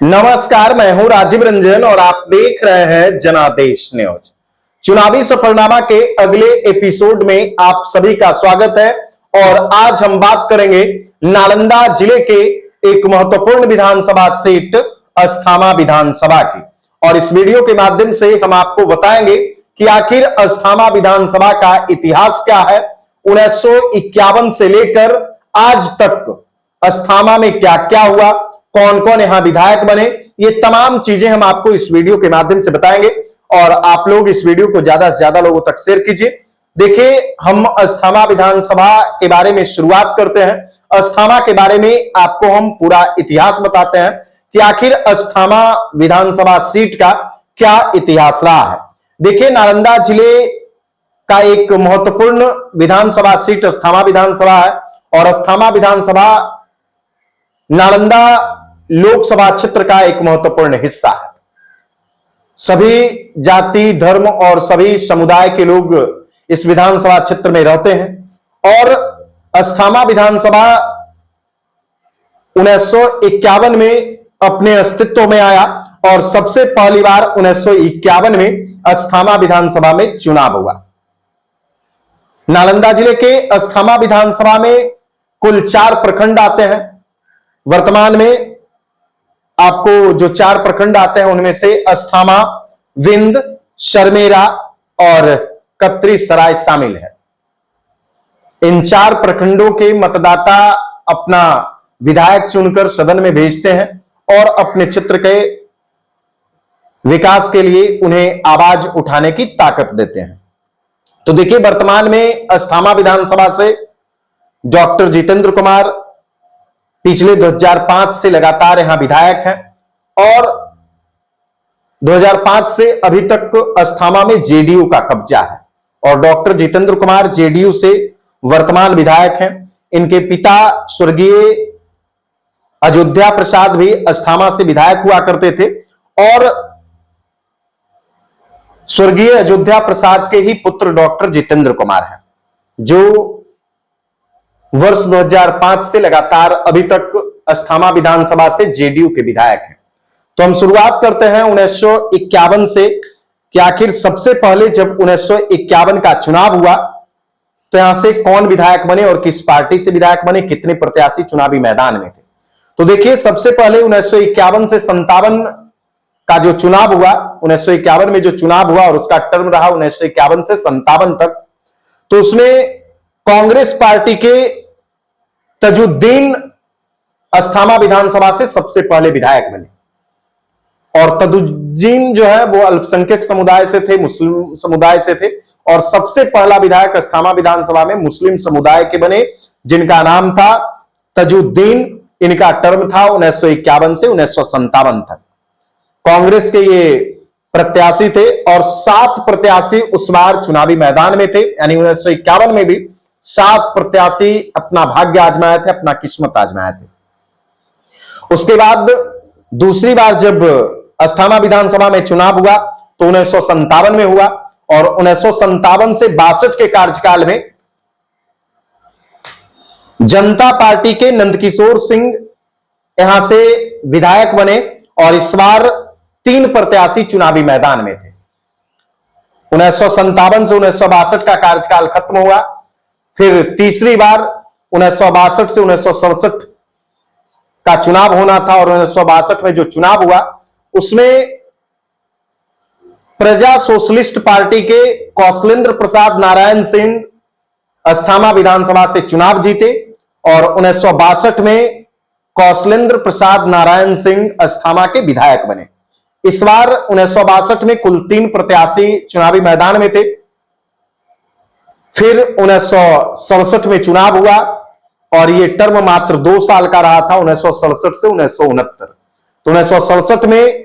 नमस्कार, मैं हूं राजीव रंजन और आप देख रहे हैं जनादेश न्यूज। चुनावी सफरनामा के अगले एपिसोड में आप सभी का स्वागत है और आज हम बात करेंगे नालंदा जिले के एक महत्वपूर्ण विधानसभा सीट अस्थामा विधानसभा की। और इस वीडियो के माध्यम से हम आपको बताएंगे कि आखिर अस्थामा विधानसभा का इतिहास क्या है, 1951 से लेकर आज तक अस्थामा में क्या क्या हुआ, कौन कौन यहां विधायक बने, ये तमाम चीजें हम आपको इस वीडियो के माध्यम से बताएंगे। और आप लोग इस वीडियो को ज्यादा से ज्यादा लोगों तक शेयर कीजिए। देखिए, हम अस्थामा विधानसभा के बारे में शुरुआत करते हैं। अस्थामा के बारे में आपको हम पूरा इतिहास बताते हैं कि आखिर अस्थामा विधानसभा सीट का क्या इतिहास रहा है। देखिए, नालंदा जिले का एक महत्वपूर्ण विधानसभा सीट अस्थामा विधानसभा है और अस्थामा विधानसभा नालंदा लोकसभा क्षेत्र का एक महत्वपूर्ण हिस्सा है। सभी जाति, धर्म और सभी समुदाय के लोग इस विधानसभा क्षेत्र में रहते हैं और अस्थामा विधानसभा 1951 में अपने अस्तित्व में आया और सबसे पहली बार 1951 में अस्थामा विधानसभा में चुनाव हुआ। नालंदा जिले के अस्थामा विधानसभा में कुल 4 प्रखंड आते हैं। वर्तमान में आपको जो 4 प्रखंड आते हैं उनमें से अस्थामा, विंद, शर्मेरा और कतरी सराय शामिल है। इन 4 प्रखंडों के मतदाता अपना विधायक चुनकर सदन में भेजते हैं और अपने क्षेत्र के विकास के लिए उन्हें आवाज उठाने की ताकत देते हैं। तो देखिए, वर्तमान में अस्थामा विधानसभा से डॉक्टर जितेंद्र कुमार पिछले 2005 से लगातार यहां विधायक हैं और 2005 से अभी तक अस्थामा में जेडीयू का कब्जा है और डॉक्टर जितेंद्र कुमार जेडीयू से वर्तमान विधायक हैं। इनके पिता स्वर्गीय अयोध्या प्रसाद भी अस्थामा से विधायक हुआ करते थे और स्वर्गीय अयोध्या प्रसाद के ही पुत्र डॉक्टर जितेंद्र कुमार हैं, जो वर्ष 2005 से लगातार अभी तक अस्थामा विधानसभा से जेडीयू के विधायक हैं। तो हम शुरुआत करते हैं 1951 से कि आखिर सबसे पहले जब 1951 का चुनाव हुआ तो यहां से कौन विधायक बने और किस पार्टी से विधायक बने, कितने प्रत्याशी चुनावी मैदान में थे। तो देखिए, सबसे पहले 1951 से 57 का जो चुनाव हुआ, 1951 में जो चुनाव हुआ और उसका टर्म रहा 1951 से 57 तक, तो उसमें कांग्रेस पार्टी के तजुद्दीन अस्थामा विधानसभा से सबसे पहले विधायक बने और तजुद्दीन जो है वो अल्पसंख्यक समुदाय से थे, मुस्लिम समुदाय से थे और सबसे पहला विधायक अस्थामा विधानसभा में मुस्लिम समुदाय के बने, जिनका नाम था तजुद्दीन। इनका टर्म था 1951 से 1957 तक। कांग्रेस के ये प्रत्याशी थे और 7 प्रत्याशी उस बार चुनावी मैदान में थे, यानी 1951 में भी 7 प्रत्याशी अपना भाग्य आजमाए थे, अपना किस्मत आजमाए थे। उसके बाद दूसरी बार जब अस्थामा विधानसभा में चुनाव हुआ तो 1957 में हुआ और 1957 से 62 के कार्यकाल में जनता पार्टी के नंदकिशोर सिंह यहां से विधायक बने और इस बार 3 प्रत्याशी चुनावी मैदान में थे। 1957 से 1962 का कार्यकाल खत्म हुआ, फिर तीसरी बार 1962 से 1967 का चुनाव होना था और 1962 में जो चुनाव हुआ उसमें प्रजा सोशलिस्ट पार्टी के कौशलेंद्र प्रसाद नारायण सिंह अस्थामा विधानसभा से चुनाव जीते और 1962 में कौशलेंद्र प्रसाद नारायण सिंह अस्थामा के विधायक बने। इस बार 1962 में कुल 3 प्रत्याशी चुनावी मैदान में थे। फिर 1967 में चुनाव हुआ और यह टर्म मात्र 2 साल का रहा था, 1967 से 1969। तो 1967 में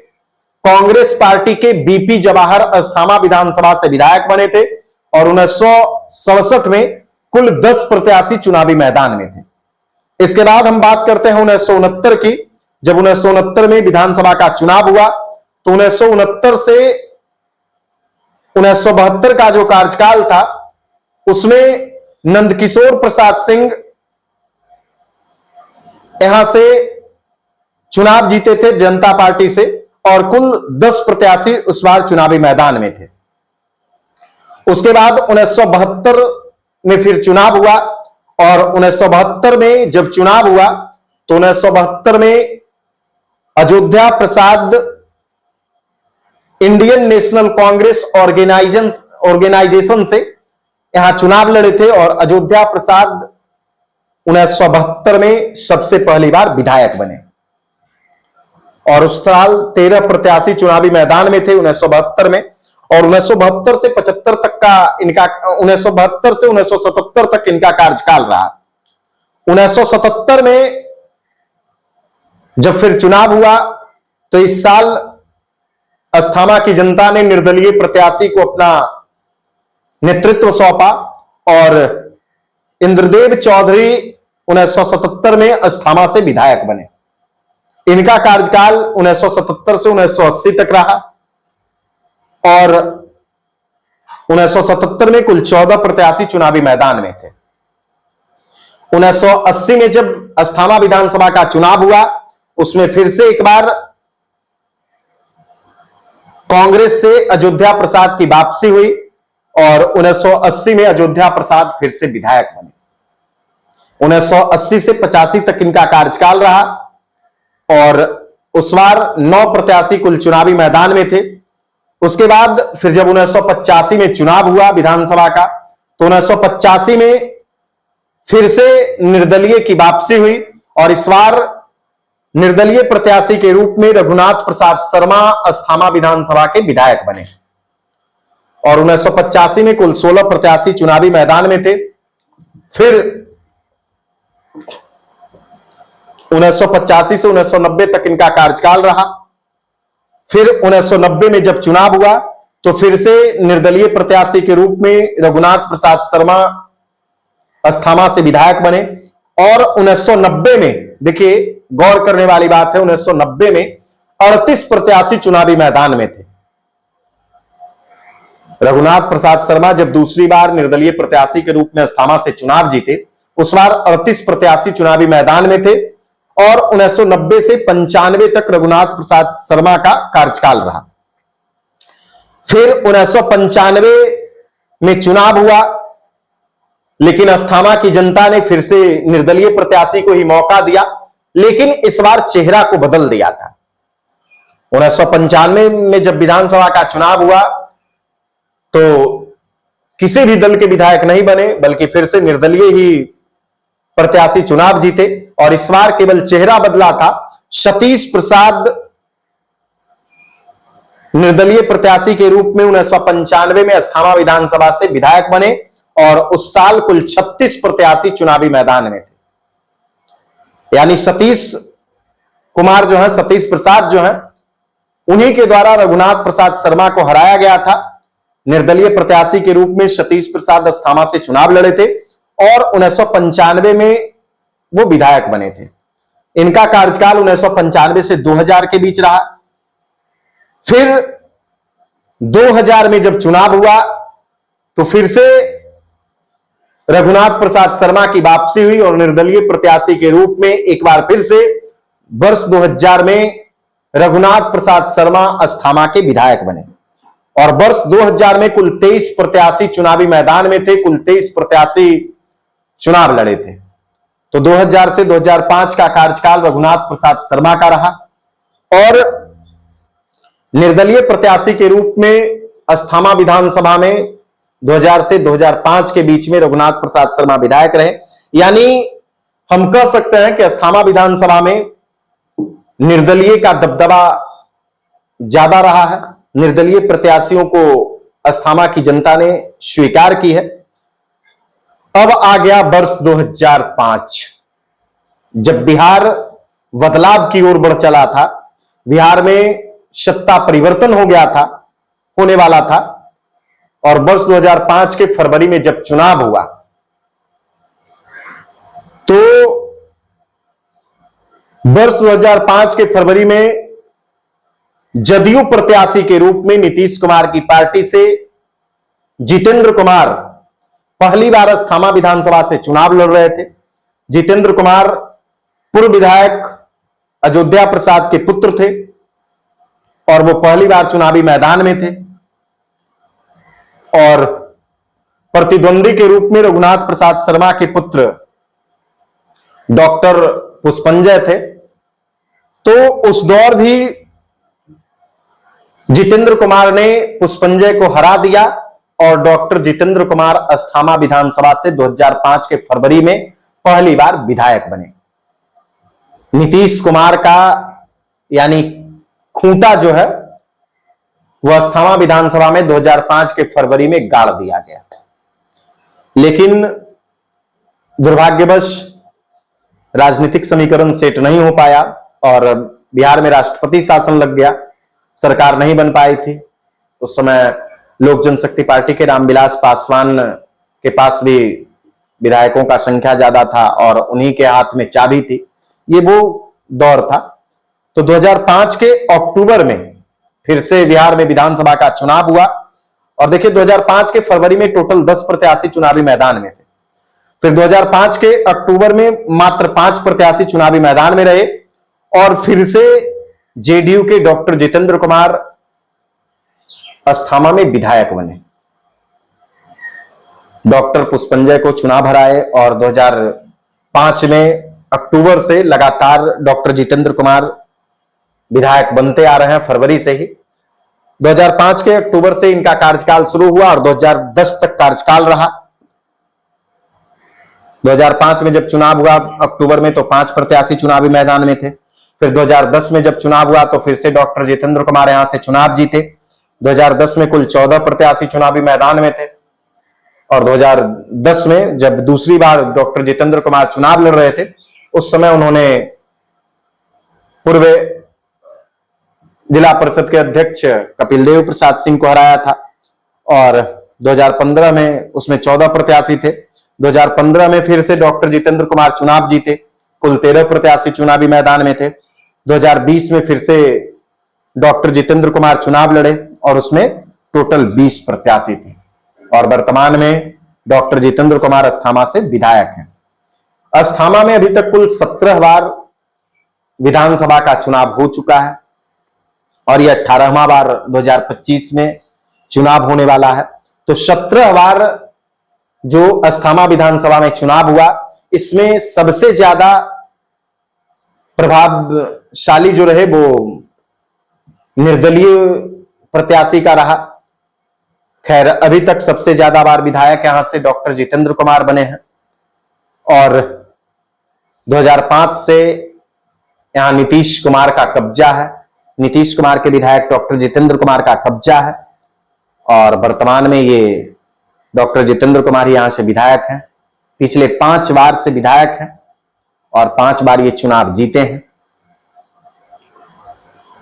कांग्रेस पार्टी के बीपी जवाहर अस्थामा विधानसभा से विधायक बने थे और 1967 में कुल 10 प्रत्याशी चुनावी मैदान में थे। इसके बाद हम बात करते हैं 1969 की। जब 1969 में विधानसभा का चुनाव हुआ तो 1969 से 1972 का जो कार्यकाल था उसमें नंदकिशोर प्रसाद सिंह यहां से चुनाव जीते थे जनता पार्टी से और कुल 10 प्रत्याशी उस बार चुनावी मैदान में थे। उसके बाद 1972 में फिर चुनाव हुआ और 1972 में जब चुनाव हुआ तो 1972 में Ayodhya Prasad Indian national Congress organisation से यहां चुनाव लड़े थे और अयोध्या प्रसाद 1972 में सबसे पहली बार विधायक बने और उस साल 13 प्रत्याशी चुनावी मैदान में थे 1972 में और 1972 से 75 तक का इनका 1972 से 1977 तक इनका कार्यकाल रहा। 1977 में जब फिर चुनाव हुआ तो इस साल अस्थामा की जनता ने निर्दलीय प्रत्याशी को अपना नेतृत्व सौंपा और इंद्रदेव चौधरी 1977 में अस्थामा से विधायक बने। इनका कार्यकाल 1977 से 1980 तक रहा और 1977 में कुल 14 प्रत्याशी चुनावी मैदान में थे। 1980 में जब अस्थामा विधानसभा का चुनाव हुआ उसमें फिर से एक बार कांग्रेस से अयोध्या प्रसाद की वापसी हुई और 1980 में अयोध्या प्रसाद फिर से विधायक बने। 1980 से 85 तक इनका कार्यकाल रहा और उस बार 9 प्रत्याशी कुल चुनावी मैदान में थे। उसके बाद फिर जब 1985 में चुनाव हुआ विधानसभा का तो 1985 में फिर से निर्दलीय की वापसी हुई और इस बार निर्दलीय प्रत्याशी के रूप में रघुनाथ प्रसाद शर्मा अस्थामा विधानसभा के विधायक बने और 1985 में कुल 16 प्रत्याशी चुनावी मैदान में थे। फिर 1985 से 1990 तक इनका कार्यकाल रहा। फिर 1990 में जब चुनाव हुआ तो फिर से निर्दलीय प्रत्याशी के रूप में रघुनाथ प्रसाद शर्मा अस्थामा से विधायक बने और 1990 में देखिए गौर करने वाली बात है 1990 में 38 प्रत्याशी चुनावी मैदान में थे। रघुनाथ प्रसाद शर्मा जब दूसरी बार निर्दलीय प्रत्याशी के रूप में अस्थामा से चुनाव जीते उस बार 38 प्रत्याशी चुनावी मैदान में थे और 1990 से 95 तक रघुनाथ प्रसाद शर्मा का कार्यकाल रहा। फिर 1995 में चुनाव हुआ लेकिन अस्थामा की जनता ने फिर से निर्दलीय प्रत्याशी को ही मौका दिया लेकिन इस बार चेहरा को बदल दिया था। 1995 में जब विधानसभा का चुनाव हुआ तो किसी भी दल के विधायक नहीं बने बल्कि फिर से निर्दलीय ही प्रत्याशी चुनाव जीते और इस बार केवल चेहरा बदला था। सतीश प्रसाद निर्दलीय प्रत्याशी के रूप में 1995 में अस्थामा विधानसभा से विधायक बने और उस साल कुल 36 प्रत्याशी चुनावी मैदान में थे। यानी सतीश कुमार जो है सतीश प्रसाद जो है उन्हीं के द्वारा रघुनाथ प्रसाद शर्मा को हराया गया था। निर्दलीय प्रत्याशी के रूप में सतीश प्रसाद अस्थामा से चुनाव लड़े थे और 1995 में वो विधायक बने थे। इनका कार्यकाल 1995 से 2000 के बीच रहा। फिर 2000 में जब चुनाव हुआ तो फिर से रघुनाथ प्रसाद शर्मा की वापसी हुई और निर्दलीय प्रत्याशी के रूप में एक बार फिर से वर्ष 2000 में रघुनाथ प्रसाद शर्मा अस्थामा के विधायक बने और वर्ष 2000 में कुल 23 प्रत्याशी चुनावी मैदान में थे। कुल 23 प्रत्याशी चुनाव लड़े थे। तो 2000 से 2005 का कार्यकाल रघुनाथ प्रसाद शर्मा का रहा और निर्दलीय प्रत्याशी के रूप में अस्थामा विधानसभा में 2000 से 2005 के बीच में रघुनाथ प्रसाद शर्मा विधायक रहे। यानी हम कह सकते हैं कि अस्थामा विधानसभा में निर्दलीय का दबदबा ज्यादा रहा है। निर्दलीय प्रत्याशियों को अस्थामा की जनता ने स्वीकार की है। अब आ गया वर्ष 2005 जब बिहार बदलाव की ओर बढ़ चला था। बिहार में सत्ता परिवर्तन हो गया था, होने वाला था और वर्ष 2005 के फरवरी में जब चुनाव हुआ तो वर्ष 2005 के फरवरी में जदयू प्रत्याशी के रूप में नीतीश कुमार की पार्टी से जितेंद्र कुमार पहली बार अस्थामा विधानसभा से चुनाव लड़ रहे थे। जितेंद्र कुमार पूर्व विधायक अयोध्या प्रसाद के पुत्र थे और वो पहली बार चुनावी मैदान में थे और प्रतिद्वंदी के रूप में रघुनाथ प्रसाद शर्मा के पुत्र डॉक्टर पुष्पंजय थे। तो उस दौर भी जितेंद्र कुमार ने पुष्पंजय को हरा दिया और डॉक्टर जितेंद्र कुमार अस्थामा विधानसभा से 2005 के फरवरी में पहली बार विधायक बने। नीतीश कुमार का यानी खूंटा जो है वह अस्थामा विधानसभा में 2005 के फरवरी में गाड़ दिया गया, लेकिन दुर्भाग्यवश राजनीतिक समीकरण सेट नहीं हो पाया और बिहार में राष्ट्रपति शासन लग गया, सरकार नहीं बन पाई थी। उस समय लोक जनशक्ति पार्टी के रामविलास पासवान के पास भी विधायकों का संख्या ज्यादा था और उन्हीं के हाथ में चाबी थी। ये वो दौर था। तो 2005 के अक्टूबर में फिर से बिहार में विधानसभा का चुनाव हुआ और देखिए 2005 के फरवरी में टोटल 10 प्रत्याशी चुनावी मैदान में थे। फिर 2005 के अक्टूबर में मात्र 5 प्रत्याशी चुनावी मैदान में रहे और फिर से जेडीयू के डॉक्टर जितेंद्र कुमार अस्थामा में विधायक बने। डॉक्टर पुष्पंजय को चुनाव हराए और 2005 में अक्टूबर से लगातार डॉक्टर जितेंद्र कुमार विधायक बनते आ रहे हैं, फरवरी से ही। 2005 के अक्टूबर से इनका कार्यकाल शुरू हुआ और 2010 तक कार्यकाल रहा। 2005 में जब चुनाव हुआ अक्टूबर में तो 5 प्रत्याशी चुनावी मैदान में थे। फिर 2010 में जब चुनाव हुआ तो फिर से डॉक्टर जितेंद्र कुमार यहां से चुनाव जीते। 2010 में कुल 14 प्रत्याशी चुनावी मैदान में थे और 2010 में जब दूसरी बार डॉक्टर जितेंद्र कुमार चुनाव लड़ रहे थे उस समय उन्होंने पूर्व जिला परिषद के अध्यक्ष कपिल देव प्रसाद सिंह को हराया था और 2015 में उसमें 14 प्रत्याशी थे। 2015 में फिर से डॉक्टर जितेंद्र कुमार चुनाव जीते, कुल 13 प्रत्याशी चुनावी मैदान में थे। 2020 में फिर से डॉक्टर जितेंद्र कुमार चुनाव लड़े और उसमें टोटल 20 प्रत्याशी थे और वर्तमान में डॉक्टर जितेंद्र कुमार अस्थामा से विधायक हैं। अस्थामा में अभी तक कुल 17 बार विधानसभा का चुनाव हो चुका है और यह 18वां बार 2025 में चुनाव होने वाला है। तो 17 बार जो अस्थामा विधानसभा में चुनाव हुआ इसमें सबसे ज्यादा प्रभावशाली जो रहे वो निर्दलीय प्रत्याशी का रहा। खैर अभी तक सबसे ज्यादा बार विधायक यहां से डॉक्टर जितेंद्र कुमार बने हैं और 2005 से यहां नीतीश कुमार का कब्जा है। नीतीश कुमार के विधायक डॉक्टर जितेंद्र कुमार का कब्जा है और वर्तमान में ये डॉक्टर जितेंद्र कुमार यहां से विधायक हैं। पिछले 5 बार से विधायक हैं और 5 बार ये चुनाव जीते हैं।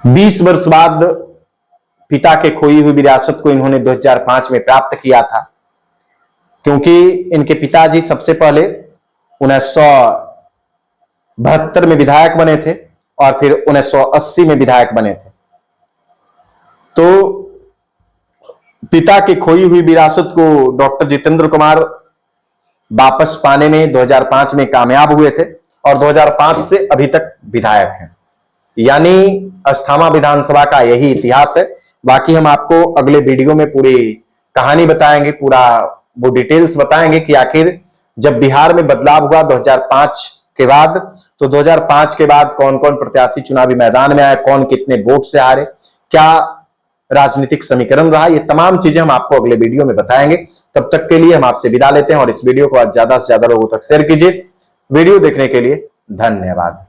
20 वर्ष बाद पिता के खोई हुई विरासत को इन्होंने 2005 में प्राप्त किया था, क्योंकि इनके पिताजी सबसे पहले 1972 में विधायक बने थे और फिर 1980 में विधायक बने थे। तो पिता की खोई हुई विरासत को डॉक्टर जितेंद्र कुमार वापस पाने में 2005 में कामयाब हुए थे और 2005 से अभी तक विधायक हैं। यानी अस्थामा विधानसभा का यही इतिहास है। बाकी हम आपको अगले वीडियो में पूरी कहानी बताएंगे, पूरा वो डिटेल्स बताएंगे कि आखिर जब बिहार में बदलाव हुआ 2005 के बाद, तो 2005 के बाद कौन कौन प्रत्याशी चुनावी मैदान में आए, कौन कितने वोट से हारे, क्या राजनीतिक समीकरण रहा, ये तमाम चीजें हम आपको अगले वीडियो में बताएंगे। तब तक के लिए हम आपसे विदा लेते हैं और इस वीडियो को आज ज्यादा से ज्यादा लोगों तक शेयर कीजिए। वीडियो देखने के लिए धन्यवाद।